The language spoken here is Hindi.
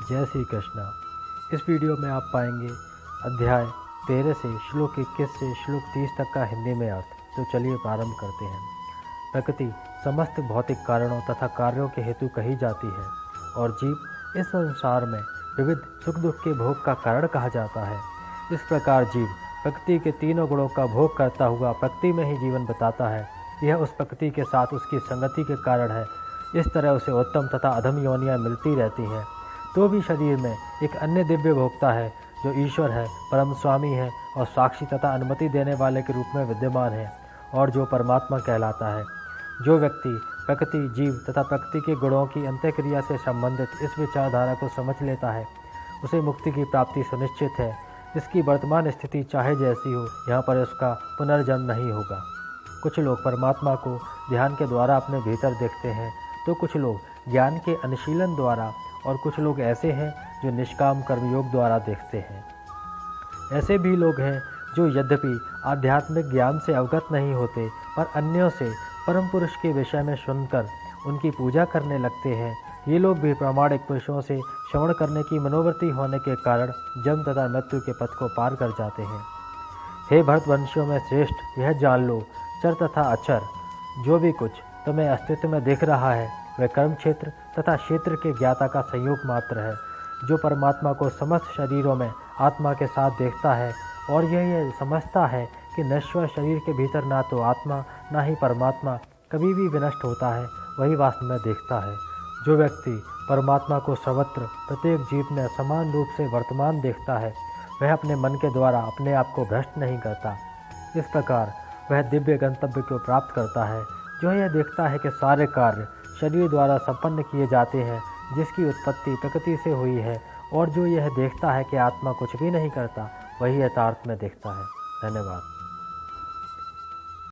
जय श्री कृष्णा। इस वीडियो में आप पाएंगे अध्याय 13 से श्लोक 21 से श्लोक 30 तक का हिंदी में अर्थ। तो चलिए प्रारंभ करते हैं। प्रकृति समस्त भौतिक कारणों तथा कार्यों के हेतु कही जाती है और जीव इस संसार में विविध सुख दुख के भोग का कारण कहा जाता है। इस प्रकार जीव प्रकृति के तीनों गुणों का भोग करता हुआ प्रकृति में ही जीवन बिताता है। यह उस प्रकृति के साथ उसकी संगति के कारण है। इस तरह उसे उत्तम तथा अधम योनियाँ मिलती रहती हैं। तो भी शरीर में एक अन्य दिव्य भोक्ता है जो ईश्वर है, परम स्वामी है और साक्षी तथा अनुमति देने वाले के रूप में विद्यमान है और जो परमात्मा कहलाता है। जो व्यक्ति प्रकृति, जीव तथा प्रकृति के गुणों की अंतःक्रिया से संबंधित इस विचारधारा को समझ लेता है, उसे मुक्ति की प्राप्ति सुनिश्चित है। इसकी वर्तमान स्थिति चाहे जैसी हो, यहाँ पर उसका पुनर्जन्म नहीं होगा। कुछ लोग परमात्मा को ध्यान के द्वारा अपने भीतर देखते हैं, तो कुछ लोग ज्ञान के अनुशीलन द्वारा और कुछ लोग ऐसे हैं जो निष्काम कर्मयोग द्वारा देखते हैं। ऐसे भी लोग हैं जो यद्यपि आध्यात्मिक ज्ञान से अवगत नहीं होते, पर अन्यों से परम पुरुष के विषय में सुनकर उनकी पूजा करने लगते हैं। ये लोग भी प्रामाणिक पुरुषों से श्रवण करने की मनोवृत्ति होने के कारण जन्म तथा मृत्यु के पथ को पार कर जाते हैं। हे भरतवंशियों में श्रेष्ठ, यह जान लो, चर तथा अचर जो भी कुछ तुम्हें अस्तित्व में दिख रहा है, वह कर्म क्षेत्र तथा क्षेत्र के ज्ञाता का संयोग मात्र है। जो परमात्मा को समस्त शरीरों में आत्मा के साथ देखता है और यह समझता है कि नश्वर शरीर के भीतर ना तो आत्मा ना ही परमात्मा कभी भी विनष्ट होता है, वही वास्तव में देखता है। जो व्यक्ति परमात्मा को सर्वत्र प्रत्येक जीव में समान रूप से वर्तमान देखता है, वह अपने मन के द्वारा अपने आप को भ्रष्ट नहीं करता। इस प्रकार वह दिव्य गंतव्य को प्राप्त करता है। जो यह देखता है कि सारे कार्य शरीर द्वारा संपन्न किए जाते हैं, जिसकी उत्पत्ति प्रकृति से हुई है, और जो यह देखता है कि आत्मा कुछ भी नहीं करता, वही यथार्थ में देखता है। धन्यवाद।